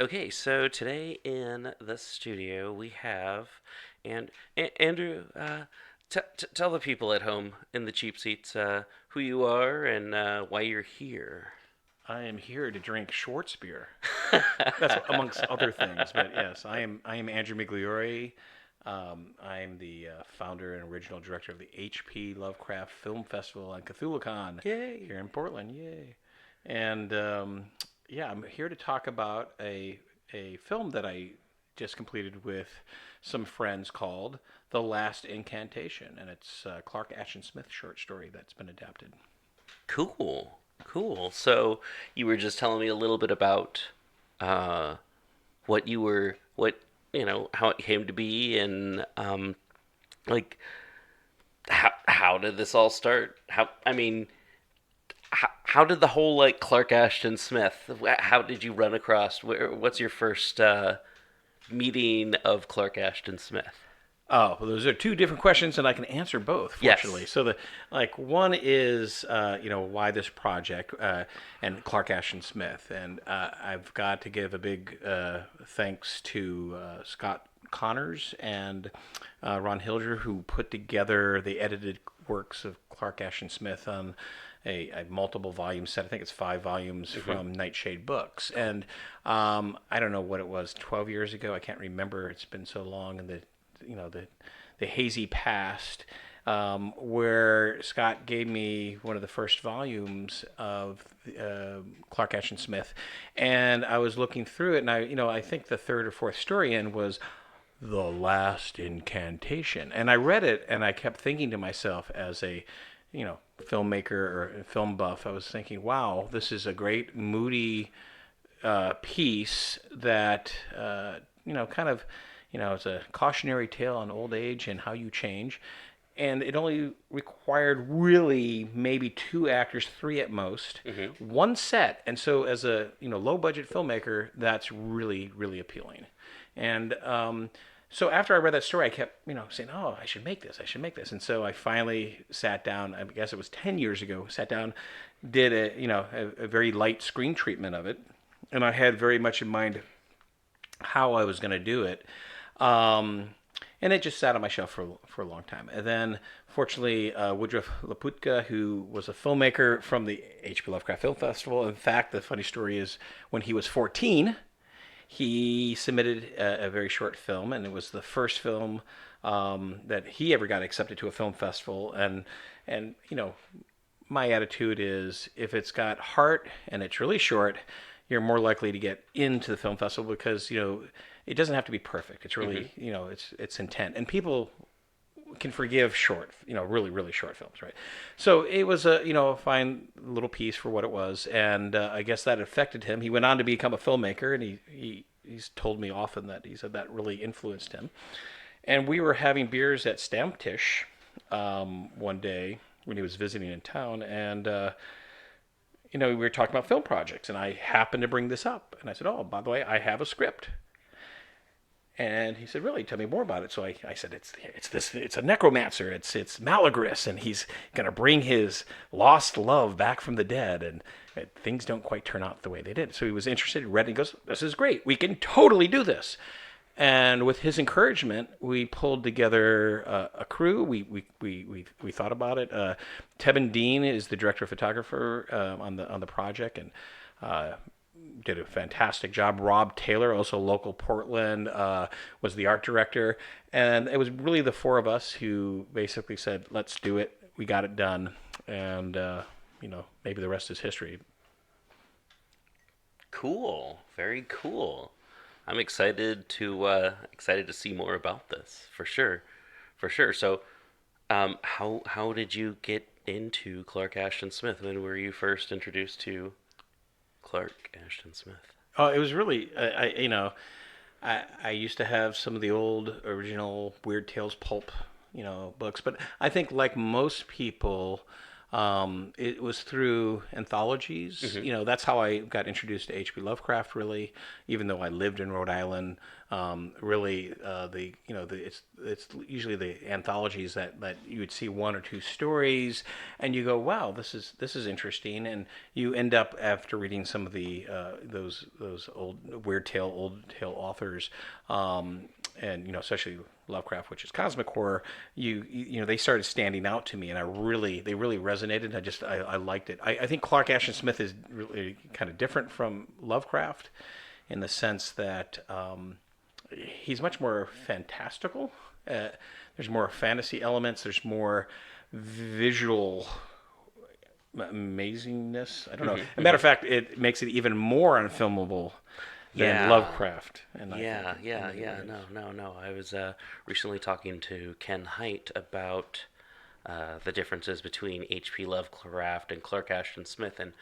Okay, so today in the studio we have Andrew. Tell the people at home in the cheap seats who you are and why you're here. I am here to drink Schwartz beer. That's amongst other things, but yes, I am Andrew Migliore. I'm the founder and original director of the HP Lovecraft Film Festival and Cthulhucon Yay! here in Portland. Yay! And yeah, I'm here to talk about a film that I just completed with some friends called The Last Incantation, and it's Clark Ashton Smith short story that's been adapted. Cool, cool. So you were just telling me a little bit about uh, what how it came to be, and like how did this all start? How did the whole like Clark Ashton Smith? How did you run across? What's your first meeting of Clark Ashton Smith? Oh, well, those are two different questions, and I can answer both, fortunately. Yes. So the one is why this project and Clark Ashton Smith, and I've got to give a big thanks to Scott Connors and Ron Hilger, who put together the edited works of Clark Ashton Smith on a multiple volume set. I think it's 5 volumes from Nightshade Books, and I don't know what it was 12 years ago. I can't remember. It's been so long, and the hazy past, where Scott gave me one of the first volumes of Clark Ashton Smith, and I was looking through it, and I think the third or fourth story in was the Last Incantation, and I read it, and I kept thinking to myself as a filmmaker or film buff, I was thinking, wow, this is a great moody piece that kind of it's a cautionary tale on old age and how you change. And it only required really maybe two actors, three at most, one set. And so, as a low budget filmmaker, that's really really appealing. And so after I read that story, I kept saying, "Oh, I should make this. I should make this." And so I finally sat down. I guess it was 10 years ago. Sat down, did a very light screen treatment of it, and I had very much in mind how I was going to do it. And it just sat on my shelf for a long time. And then, fortunately, Woodruff Laputka, who was a filmmaker from the H.P. Lovecraft Film Festival, in fact, the funny story is when he was 14, he submitted a very short film, and it was the first film that he ever got accepted to a film festival. And my attitude is if it's got heart and it's really short, you're more likely to get into the film festival because it doesn't have to be perfect. It's really it's intent, and people can forgive short, really really short films, right? So it was a fine little piece for what it was, and I guess that affected him. He went on to become a filmmaker, and he's told me often that he said that really influenced him. And we were having beers at Stamptish one day when he was visiting in town, and we were talking about film projects, and I happened to bring this up, and I said, "Oh, by the way, I have a script." And he said, "Really? Tell me more about it." So I said, "It's a necromancer. It's Malagris, and he's gonna bring his lost love back from the dead, and things don't quite turn out the way they did." So he was interested, read, and he goes, "This is great. We can totally do this." And with his encouragement, we pulled together a crew. We thought about it. Tevin Dean is the director photographer on the project, and did a fantastic job. Rob Taylor, also local Portland, was the art director, and it was really the four of us who basically said, "Let's do it." We got it done, and maybe the rest is history. Cool. Very cool. I'm excited to see more about this for sure, for sure. So, how did you get into Clark Ashton Smith? When were you first introduced to Clark Ashton Smith? Oh, it was really I used to have some of the old original Weird Tales pulp books, but I think like most people, It was through anthologies. Hmm. That's how I got introduced to H.P. Lovecraft. Really, even though I lived in Rhode Island, really, it's usually the anthologies that you would see one or two stories, and you go, wow, this is interesting, and you end up after reading some of the those old tale authors, and especially Lovecraft, which is cosmic horror, they started standing out to me, and they really resonated. I liked it. I think Clark Ashton Smith is really kind of different from Lovecraft, in the sense that he's much more fantastical. There's more fantasy elements. There's more visual amazingness. I don't know. Hmm. As a matter Hmm. of fact, it makes it even more unfilmable than Yeah. Lovecraft, and I think Yeah, in yeah, many yeah. ways. No, no, no. I was recently talking to Ken Hite about the differences between H.P. Lovecraft and Clark Ashton Smith, and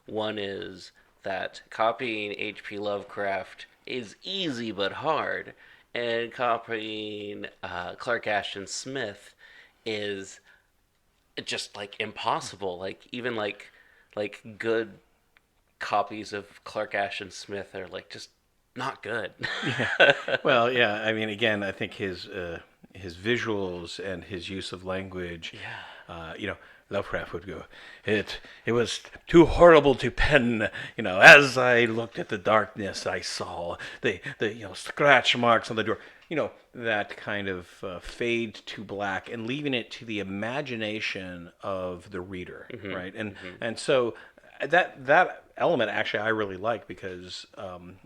one is that copying H.P. Lovecraft is easy but hard, and copying Clark Ashton Smith is just like impossible. Like even like good copies of Clark Ashton Smith are like just not good. Yeah. Well, yeah. I mean, again, I think his visuals and his use of language, Yeah. uh, you know, Lovecraft would go, it was too horrible to pen. As I looked at the darkness, I saw the scratch marks on the door. That kind of fade to black and leaving it to the imagination of the reader, Mhm. right? And Mhm. and so that element actually I really like, because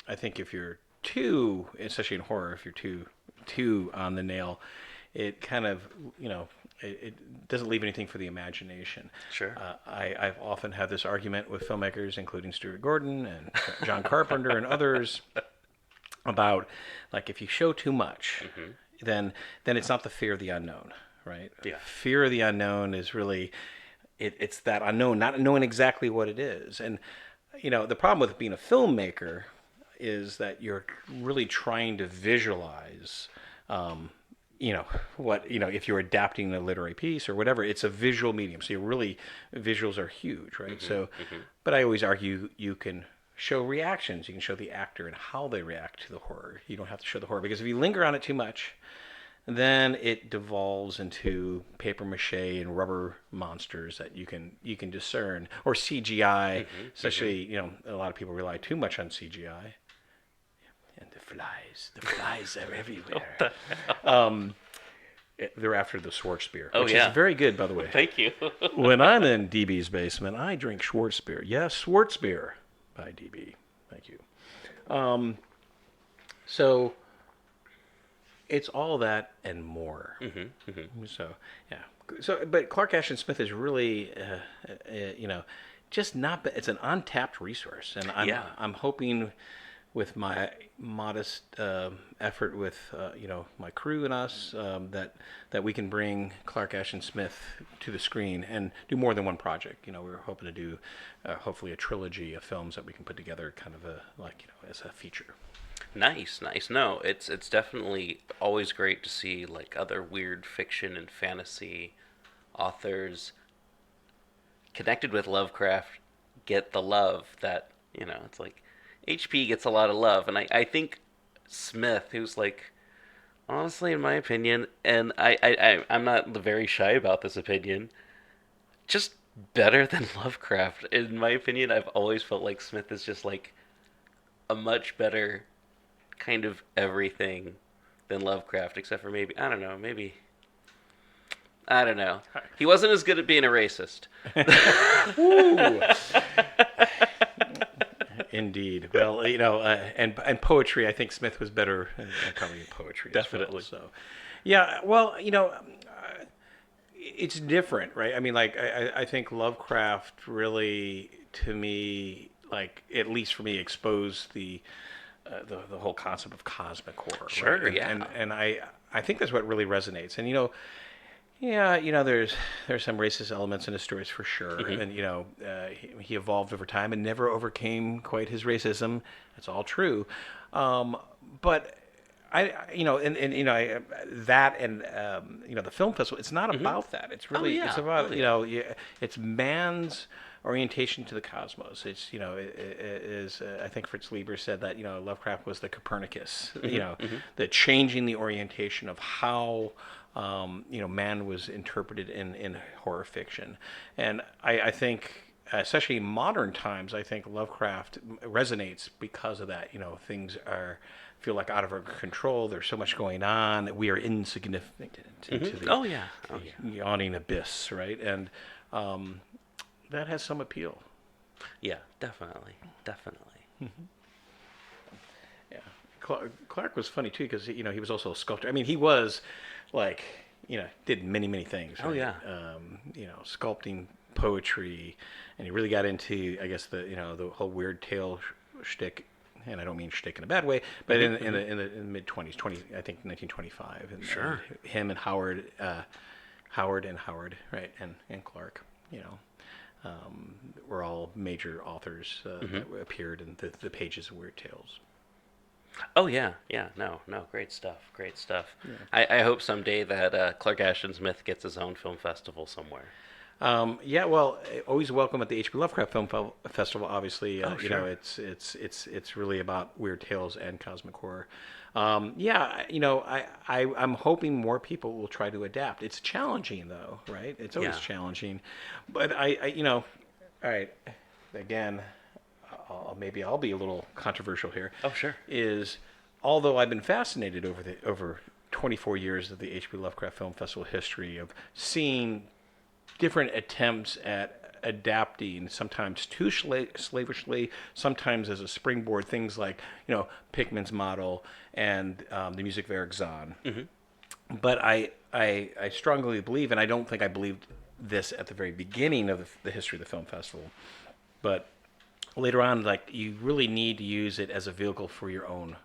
I think if you're too, especially in horror, if you're too on the nail, it kind of it doesn't leave anything for the imagination. Sure. I've often had this argument with filmmakers, including Stuart Gordon and John Carpenter and others, about, like, if you show too much, Mhm. then it's not the fear of the unknown, right? Yeah. Fear of the unknown is really it's that unknown, not knowing exactly what it is. And the problem with being a filmmaker is that you're really trying to visualize. What if you're adapting a literary piece or whatever, it's a visual medium, so you really visuals are huge, right? Mhm. So, Mhm. but I always argue you can show reactions, you can show the actor and how they react to the horror. You don't have to show the horror, because if you linger on it too much, then it devolves into paper mache and rubber monsters that you can discern, or CGI. Mhm. Mhm. Especially, a lot of people rely too much on CGI. And the flies are What everywhere. the hell? They're after the Schwarzbier, Oh which is yeah. very good, by the way. Thank you. When I'm in DB's basement, I drink Schwarzbier. Yes, Schwarzbier by DB. Thank you. So it's all that and more. Mhm. Mhm. So yeah. So, but Clark Ashton Smith is really, just not. It's an untapped resource, and I'm Yeah. I'm hoping, with my modest effort with my crew and us, that we can bring Clark Ashton Smith to the screen and do more than one project. We're hoping to do hopefully a trilogy of films that we can put together, kind of as a feature. Nice, nice. No, it's definitely always great to see like other weird fiction and fantasy authors connected with Lovecraft get the love that, it's like HP gets a lot of love, and I think Smith, who's like, honestly, in my opinion, and I'm not very shy about this opinion, just better than Lovecraft. In my opinion, I've always felt like Smith is just like a much better kind of everything than Lovecraft, except for maybe, I don't know, maybe, I don't know. He wasn't as good at being a racist. Woo! Indeed. Well, and poetry. I think Smith was better, probably in poetry as well. Definitely. So, yeah. Well, it's different, right? I mean, like, I think Lovecraft really, to me, like, at least for me, exposed the whole concept of cosmic horror, right? Sure, yeah. And I think that's what really resonates. And yeah, there's some racist elements in his stories for sure, Hmm. and he evolved over time and never overcame quite his racism. That's all true, but that and the film festival. It's not Hmm. about that. It's Oh really it's yeah. Oh about yeah. it's man's orientation to the cosmos. It's it is I think Fritz Lieber said that Lovecraft was the Copernicus. Hmm. Hmm. The changing the orientation of how man was interpreted in horror fiction, and I think. Especially in modern times, I think Lovecraft resonates because of that. Things feel like out of our control. There's so much going on that we are insignificant Hmm. into the Oh yeah. Oh yeah. yawning abyss, right? And that has some appeal. Yeah. Definitely. Definitely. Yeah, Clark was funny too because he was also a sculptor. I mean, he was like did many things, Oh right? yeah. Sculpting, poetry, and he really got into the whole weird tale shtick. And I don't mean shtick in a bad way, but Hmm. in Hmm. the mid 20s, I think 1925, and Sure. him and Howard, right, and Clark, were all major authors Hmm. that appeared in the pages of Weird Tales. Oh yeah. Yeah. No. No. Great stuff. Great stuff. Yeah. I hope someday that Clark Ashton Smith gets his own film festival somewhere. Yeah, well, always welcome at the HP Lovecraft Festival. Obviously, Oh sure. it's really about weird tales and cosmic horror. Yeah, I'm hoping more people will try to adapt. It's challenging though, right? It's always Yeah. challenging, but all right. Again, maybe I'll be a little controversial here. Oh sure. Is although I've been fascinated over 24 years of the HP Lovecraft Film Festival history of seeing different attempts at adapting, sometimes too slavishly, sometimes as a springboard, things like Pickman's model and the music of Eric Zahn. Hmm. But I strongly believe, and I don't think I believed this at the very beginning of the history of the film festival, but later on, like you really need to use it as a vehicle for your own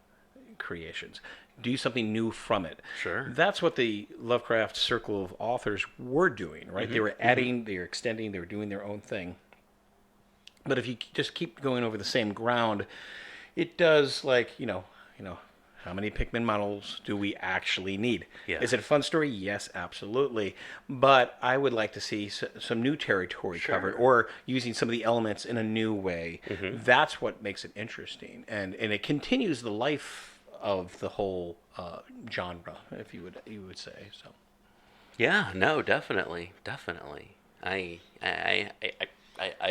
creations. Do something new from it. Sure. That's what the Lovecraft circle of authors were doing, right? They Hmm. were Hmm. adding, they were extending, they were doing their own thing. But if you just keep going over the same ground, it does how many Pikmin models do we actually need? Yeah. Is it a fun story? Yes, absolutely. But I would like to see some new territory covered Sure. or using some of the elements in a new way. Hmm. That's what makes it interesting. And it continues the life of the whole genre, if you would say so. Yeah, no, definitely, definitely. I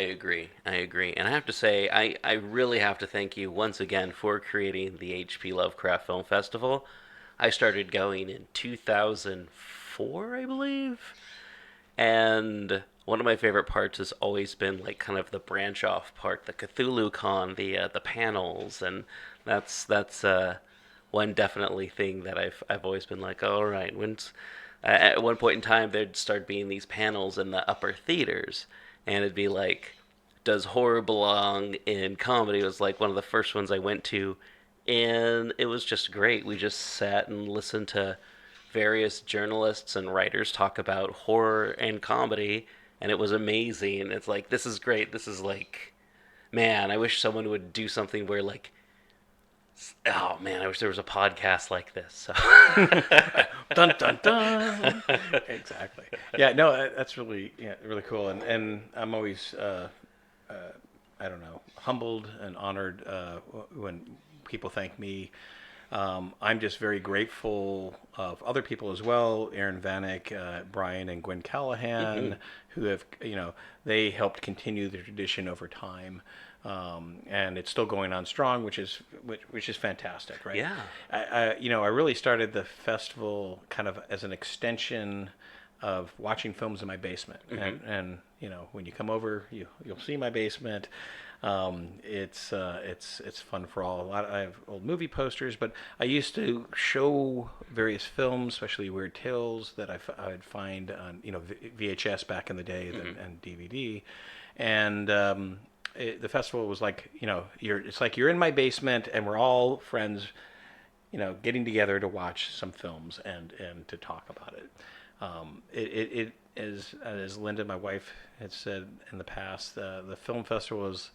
agree. I agree. And I have to say, I really have to thank you once again for creating the HP Lovecraft Film Festival. I started going in 2004, I believe. And one of my favorite parts has always been like kind of the branch off part, the Cthulhucon, the panels, and that's one definitely thing that I've always been like, all right, when's at one point in time there'd start being these panels in the upper theaters, and it'd be like, does horror belong in comedy? It was like one of the first ones I went to, and it was just great. We just sat and listened to various journalists and writers talk about horror and comedy, and it was amazing. It's like, this is great. This is like, man, I wish someone would do something where like, oh man, I wish there was a podcast like this. So. Dun dun dun. Exactly. Yeah. No, that's really cool. And I'm always I don't know, humbled and honored when people thank me. I'm just very grateful of other people as well, Aaron Vanek, Brian and Gwen Hmm. Callahan, who have, they helped continue the tradition over time. And it's still going on strong, which is fantastic, right? Yeah. I really started the festival kind of as an extension of watching films in my basement, Hmm. and when you come over, you'll see my basement. It's fun for all. I have old movie posters, but I used to show various films, especially weird tales that I'd find on VHS back in the day, Hmm. and DVD, and the festival was like it's like you're in my basement and we're all friends, getting together to watch some films and to talk about it. It as Linda, my wife, had said in the past, the film festival is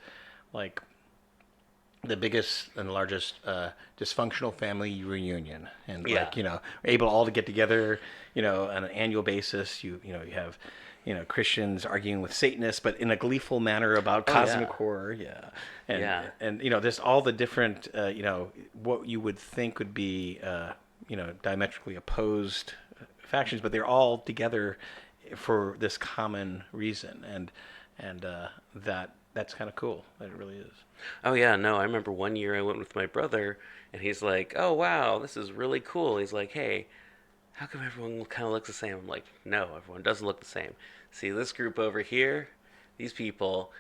like the biggest and largest dysfunctional family reunion, and Yeah. like able all to get together, on an annual basis. You have Christians arguing with Satanists, but in a gleeful manner about Oh yeah. cosmic horror. Yeah, and Yeah. and there's all the different what you would think would be diametrically opposed factions, but they're all together for this common reason, and that's kind of cool. That it really is. Oh yeah, no, I remember one year I went with my brother and he's like, "Oh wow, this is really cool." He's like, "Hey, how come everyone kind of looks the same?" I'm like, "No, everyone doesn't look the same. See this group over here? These people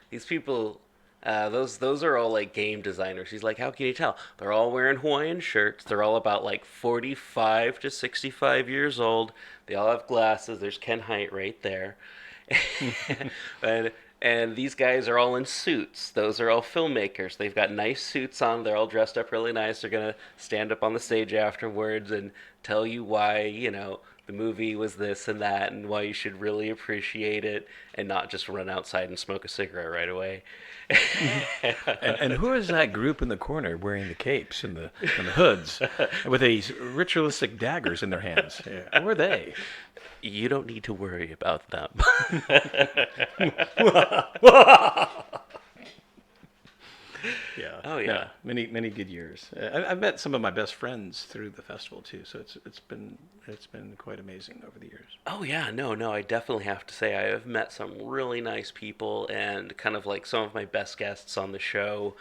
those are all like game designers." He's like, "How can you tell? They're all wearing Hawaiian shirts. They're all about like 45 to 65 years old. They all have glasses. There's Ken Height right there." and and these guys are all in suits. Those are all filmmakers. They've got nice suits on. They're all dressed up really nice. They're gonna stand up on the stage afterwards and tell you why the movie was this and that, and why you should really appreciate it, and not just run outside and smoke a cigarette right away. And who is that group in the corner wearing the capes and the hoods with these ritualistic daggers in their hands? Yeah. Who are they? You don't need to worry about them. Yeah. Oh yeah. Yeah. Many good years. I've met some of my best friends through the festival too, so it's been quite amazing over the years. Oh yeah, no, I definitely have to say I have met some really nice people, and kind of like some of my best guests on the show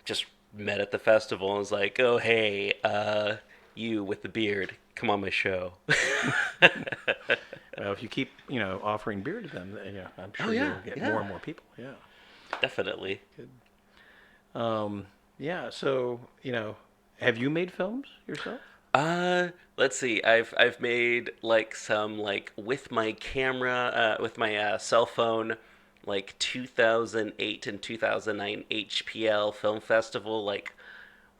just met at the festival and was like, "Oh hey, you with the beard, come on my show." Well, if you keep offering beer to them, I'm Oh sure yeah, you'll get yeah. more and more people. Yeah. Definitely. Good. Yeah. So have you made films yourself? Let's see. I've made like some like with my camera, with my cell phone, like 2008 and 2009 HPL Film Festival, like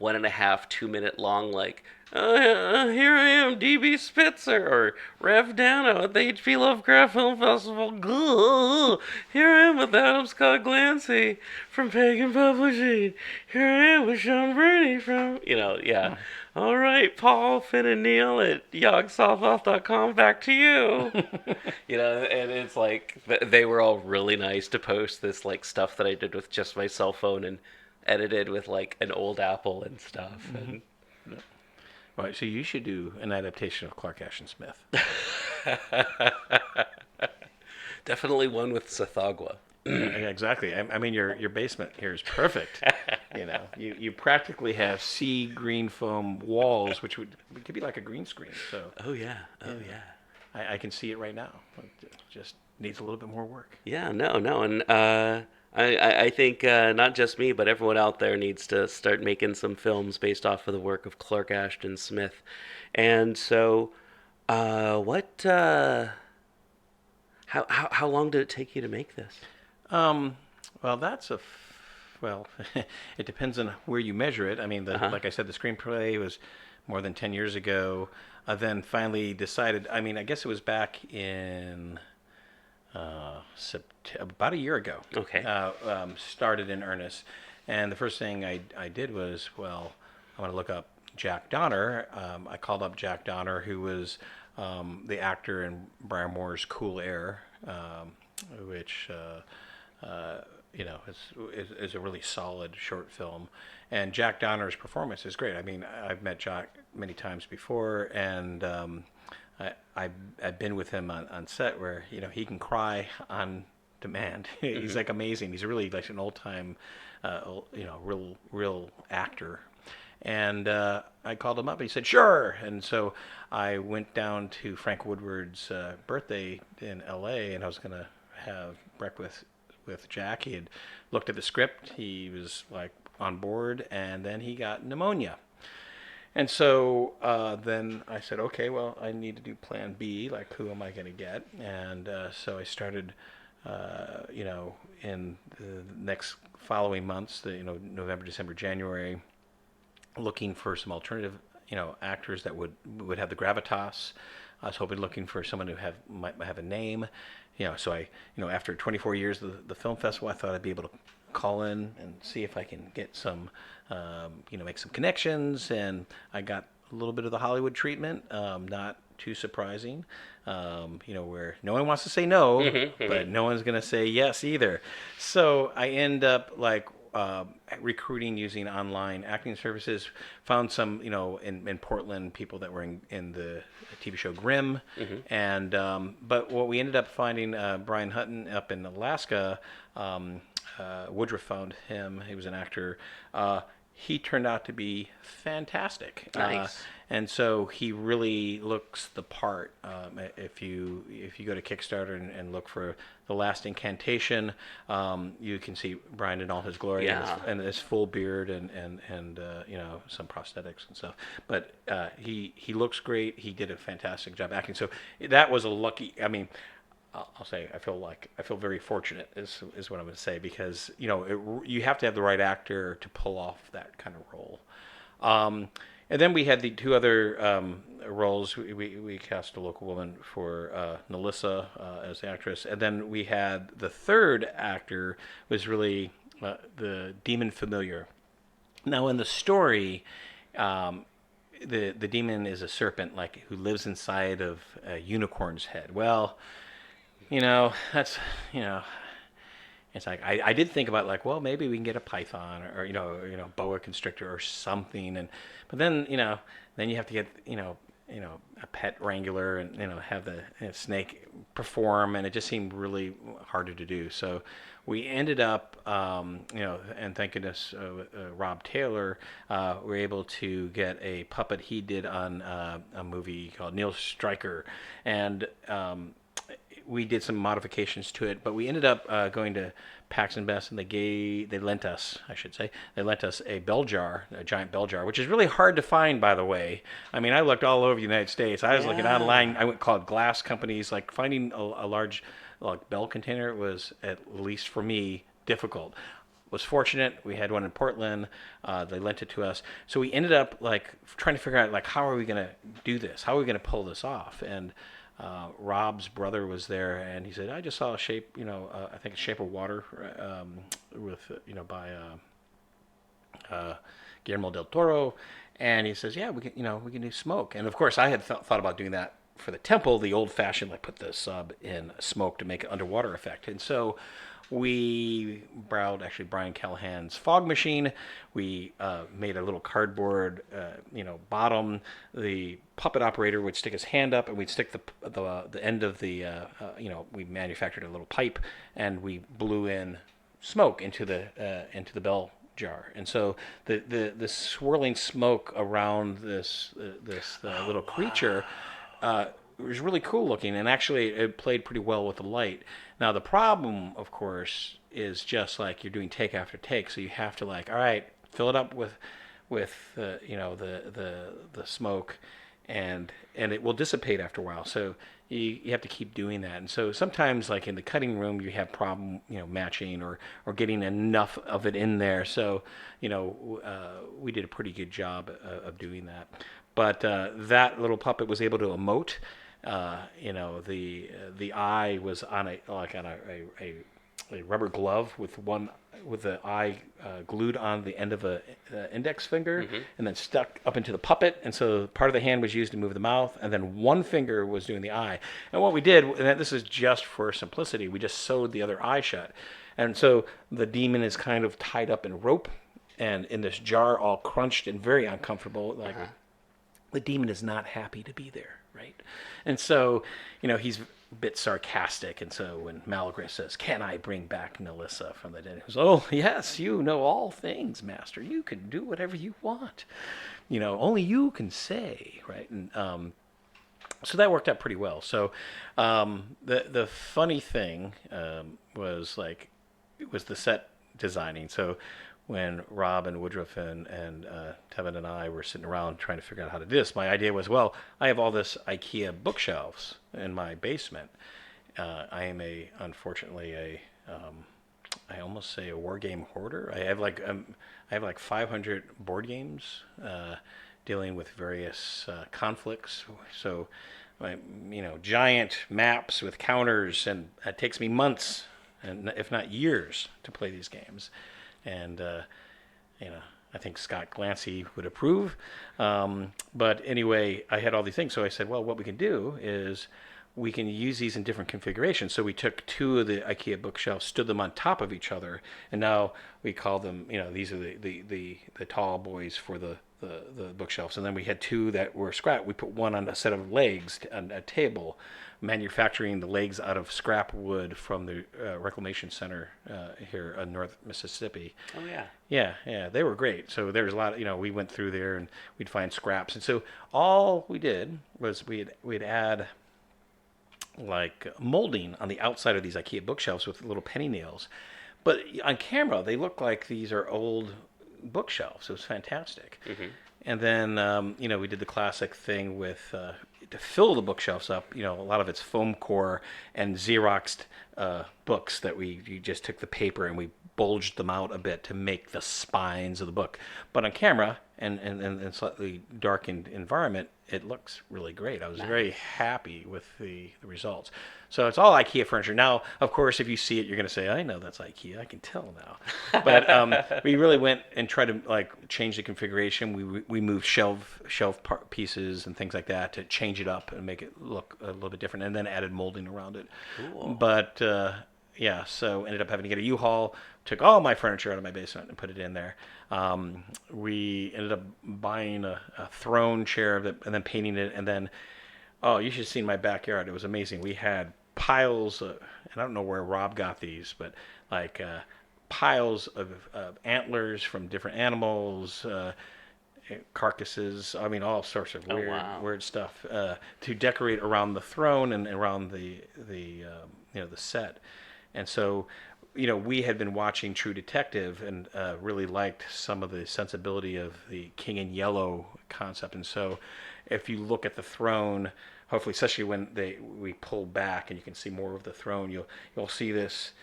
1.5, 2 minute long, like, here I am, DB Spitzer, or Rev Dano at the HP Lovecraft Film Festival. Gah, here I am with Adam Scott Glancy from Pagan Publishing. Here I am with Sean Brady from, yeah. All right, Paul, Finn, and Neil at yogsawthoth.com, back to you. And it's like, they were all really nice to post this, like, stuff that I did with just my cell phone and edited with like an old Apple and stuff. And Right. So you should do an adaptation of Clark Ashton Smith. definitely one with Sathagwa. Yeah, exactly. I mean, your basement here is perfect. You practically have sea green foam walls, which could be like a green screen. So Oh yeah, oh yeah. I can see it right now. It just needs a little bit more work. Yeah, no, and I think not just me, but everyone out there needs to start making some films based off of the work of Clark Ashton Smith. And so, what? How long did it take you to make this? Um, well, well, it depends on where you measure it. I mean, Uh huh. like I said, the screenplay was more than 10 years ago. I then finally decided. I mean, I guess it was back in about a year ago. Okay. Started in earnest, and the first thing I did was, well, I want to look up Jack Donner. I called up Jack Donner, who was the actor in Brian Moore's Cool Air, which is a really solid short film. And Jack Donner's performance is great. I mean, I've met Jack many times before, and I've been with him on set where he can cry on demand. He's like amazing. He's really like an old time, real actor. And I called him up. And he said sure. And so I went down to Frank Woodward's birthday in L.A. and I was gonna have breakfast with Jack. He had looked at the script. He was like on board, and then he got pneumonia. And so then I said, okay, well, I need to do plan B, like who am I going to get? And so I started, in the next following months, November, December, January, looking for some alternative, actors that would have the gravitas. I was looking for someone who might have a name. So I, after 24 years of the film festival, I thought I'd be able to call in and see if I can get some, make some connections. And I got a little bit of the Hollywood treatment, not too surprising, where no one wants to say no, but no one's going to say yes either. So I end up like recruiting using online acting services. Found some, in Portland, people that were in the TV show Grimm, and but what we ended up finding, Brian Hutton up in Alaska. Woodruff found him. He was an actor. He turned out to be fantastic. Nice. And so he really looks the part. If you go to Kickstarter and look for the Last Incantation, you can see Brian in all his glory, Yeah. and his full beard and some prosthetics and stuff. But he looks great. He did a fantastic job acting. So that was a lucky. I mean, I'll say I feel very fortunate is what I'm going to say, because you have to have the right actor to pull off that kind of role. And then we had the two other roles. We cast a local woman for Nelissa as the actress, and then we had the third actor was really the demon familiar. Now in the story, the demon is a serpent, like who lives inside of a unicorn's head. Well, that's, it's like I did think about, like, well, maybe we can get a python or boa constrictor or something, but then then you have to get a pet wrangler and have the snake perform, and it just seemed really harder to do. So we ended up and thank goodness Rob Taylor were able to get a puppet he did on a movie called Neil Stryker, and we did some modifications to it, but we ended up going to Pax and Best, and they lent us, I should say, a bell jar, a giant bell jar, which is really hard to find, by the way. I mean, I looked all over the United States. I was looking online. I went called glass companies. Like finding a large bell container was, at least for me, difficult. Was fortunate. We had one in Portland. They lent it to us. So we ended up like trying to figure out, like, how are we going to do this? How are we going to pull this off? And Rob's brother was there, and he said, "I just saw a shape, I think a Shape of Water, with by Guillermo del Toro," and he says, "Yeah, we can do smoke." And of course, I had thought about doing that for the temple, the old-fashioned, like put the sub in smoke to make an underwater effect. And so we borrowed actually Brian Callahan's fog machine. We made a little cardboard, bottom. The puppet operator would stick his hand up, and we'd stick the end of the, we manufactured a little pipe, and we blew in smoke into the bell jar. And so the swirling smoke around this little creature it was really cool looking, and actually it played pretty well with the light. Now the problem, of course, is just like you're doing take after take, so you have to, like, all right, fill it up with the smoke, and it will dissipate after a while. So you have to keep doing that. And so sometimes, like in the cutting room, you have problem matching or getting enough of it in there. So we did a pretty good job of doing that. But that little puppet was able to emote. The eye was on a rubber glove with the eye glued on the end of a index finger, and then stuck up into the puppet. And so part of the hand was used to move the mouth, and then one finger was doing the eye. And what we did, and this is just for simplicity, we just sewed the other eye shut. And so the demon is kind of tied up in rope and in this jar, all crunched and very uncomfortable. Like, the demon is not happy to be there, right? And so, he's a bit sarcastic. And so when Malagris says, "Can I bring back Nelissa from the dead?" He goes, "Oh, yes, you know all things, master. You can do whatever you want. Only you can say," right? And so that worked out pretty well. So the funny thing was the set designing. So when Rob and Woodruff and Tevin and I were sitting around trying to figure out how to do this, my idea was, well, I have all this IKEA bookshelves in my basement. I am unfortunately I almost say a war game hoarder. I have like 500 board games dealing with various conflicts. So, giant maps with counters, and it takes me months and if not years, to play these games. And you know, I think Scott Glancy would approve. But anyway, I had all these things, so I said, well, what we can do is we can use these in different configurations. So we took two of the IKEA bookshelves, stood them on top of each other, and now we call them, you know, these are the tall boys for the bookshelves. And then we had two that were scrap. We put one on a set of legs on a table, manufacturing the legs out of scrap wood from the Reclamation Center here in North Mississippi. Oh yeah. Yeah, they were great. So there was a lot of, you know, we went through there and we'd find scraps. And so all we did was we'd add like molding on the outside of these IKEA bookshelves with little penny nails. But on camera, they look like these are old bookshelves. It was fantastic. Mm-hmm. And then, you know, we did the classic thing with to fill the bookshelves up. You know, a lot of it's foam core and Xeroxed books that you just took the paper and we bulged them out a bit to make the spines of the book. But on camera and slightly darkened environment, it looks really great. I was very happy with the results. So it's all IKEA furniture. Now, of course, if you see it, you're going to say, I know that's IKEA. I can tell now. But we really went and tried to like change the configuration. We moved shelf pieces and things like that to change it up and make it look a little bit different, and then added molding around it. Cool. But yeah, so ended up having to get a U-Haul, took all my furniture out of my basement and put it in there. We ended up buying a throne chair and then painting it, and then, oh, you should have seen my backyard. It was amazing. We had piles and I don't know where Rob got these, but like piles of antlers from different animals, carcasses. I mean, all sorts of weird stuff to decorate around the throne and around the you know, the set. And so, you know, we had been watching True Detective and really liked some of the sensibility of the King in Yellow concept. And so, if you look at the throne, hopefully, especially when we pull back and you can see more of the throne, you'll see this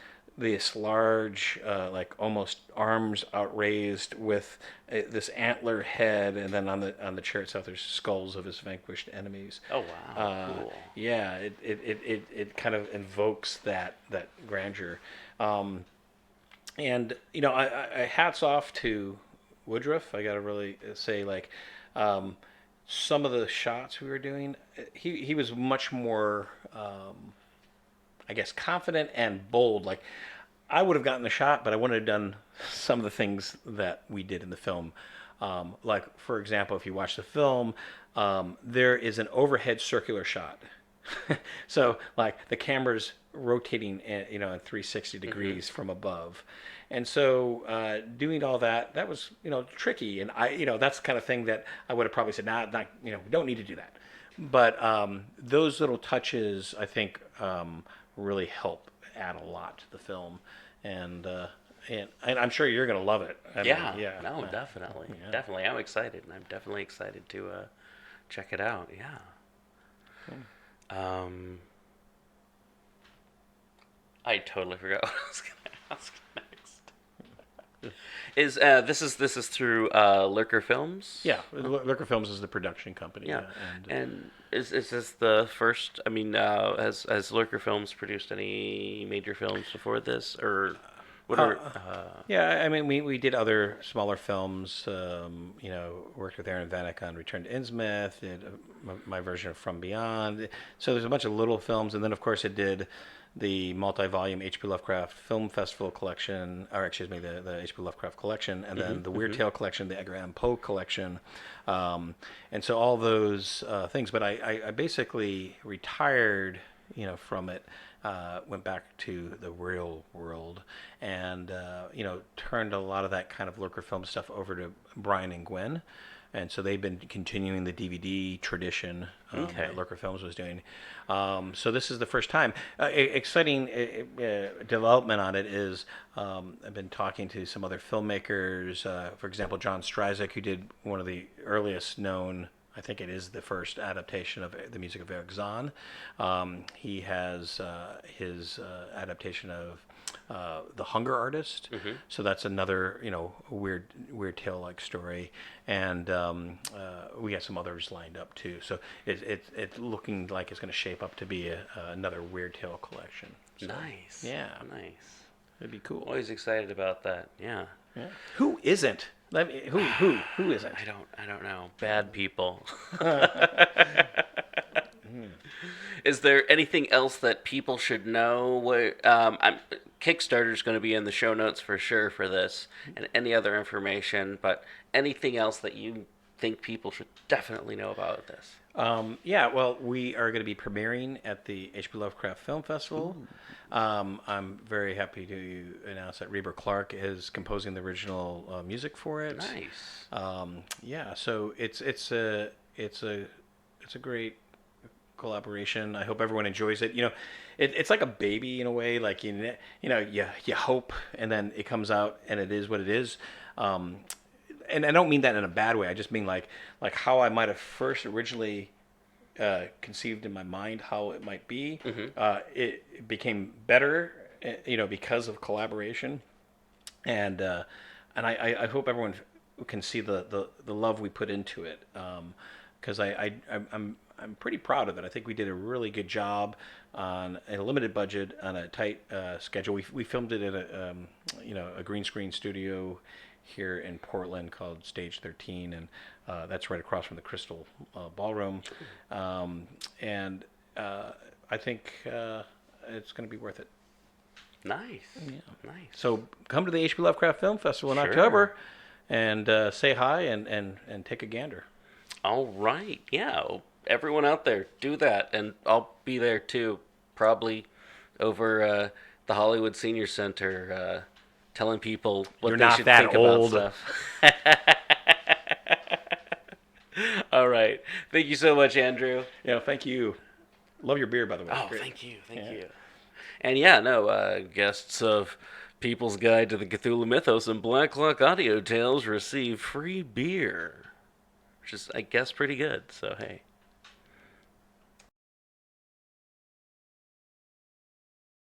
large, like almost arms outraised with this antler head, and then on the chair itself, there's skulls of his vanquished enemies. Oh wow! Cool. Yeah, it kind of invokes that grandeur, and you know, I hats off to Woodruff. I got to really say, like, some of the shots we were doing, he was much more. I guess confident and bold. Like, I would have gotten the shot, but I wouldn't have done some of the things that we did in the film. Like, for example, if you watch the film, there is an overhead circular shot. So, like, the camera's rotating, you know, at 360 degrees from above. And so, doing all that was, you know, tricky. And you know, that's the kind of thing that I would have probably said, nah, not, you know, we don't need to do that. But those little touches, I think, really help add a lot to the film, and I'm sure you're gonna love it. No, definitely, definitely. I'm excited, and I'm definitely excited to check it out. Yeah. I totally forgot what I was gonna ask next. Is this is through Lurker Films? Yeah, Lurker Films is the production company. Yeah, and is this the first? I mean, has Lurker Films produced any major films before this, or what are? Yeah, I mean, we did other smaller films. You know, worked with Aaron Vanek on Return to Innsmouth. Did my version of From Beyond. So there's a bunch of little films, and then of course it did the multi-volume H.P. Lovecraft Film Festival collection, or excuse me, the H.P. Lovecraft collection, and then the Weird Tale collection, the Edgar Allan Poe collection, and so all those things. But I basically retired, you know, from it, went back to the real world, and you know, turned a lot of that kind of Lurker film stuff over to Brian and Gwen. And so they've been continuing the DVD tradition that Lurker Films was doing. So this is the first time. Exciting development on it is I've been talking to some other filmmakers. For example, John Stryzik, who did one of the earliest known, I think it is the first adaptation of the music of Eric Zahn. He has his adaptation of The Hunger Artist. So that's another, you know, weird tale-like story, and we got some others lined up too. So it's looking like it's going to shape up to be another weird tale collection. So Nice. yeah, Nice. it'd be cool. Always excited about that. Yeah. Yeah. Who isn't? Let me, who isn't? I don't know. Bad people. Is there anything else that people should know? Kickstarter's going to be in the show notes for sure for this, and any other information. But anything else that you think people should definitely know about this? Yeah, well, we are going to be premiering at the HP Lovecraft Film Festival. I'm very happy to announce that Reber Clark is composing the original music for it. Nice. Yeah, so it's a great collaboration. I hope everyone enjoys it. It's like a baby in a way. Like you hope, and then it comes out, and it is what it is. And I don't mean that in a bad way. I just mean like how I might have first originally conceived in my mind how it might be. It became better, because of collaboration, and I hope everyone can see the love we put into it. Because I'm pretty proud of it. I think we did a really good job on a limited budget on a tight schedule. We filmed it in a green screen studio here in Portland called Stage 13, and that's right across from the Crystal Ballroom. And I think it's going to be worth it. Nice. Yeah. Nice. So come to the HP Lovecraft Film Festival in Sure. October and say hi and take a gander. All right. Yeah. Everyone out there, do that, and I'll be there too. Probably over the Hollywood Senior Center, telling people what You're they not should that think old. about stuff. All right. Thank you so much, Andrew. Yeah, thank you. Love your beer, by the way. Oh, Great. thank you. Thank Yeah. you. And yeah, no, guests of People's Guide to the Cthulhu Mythos and Black Clock Audio Tales receive free beer, which is, I guess, pretty good. So, hey.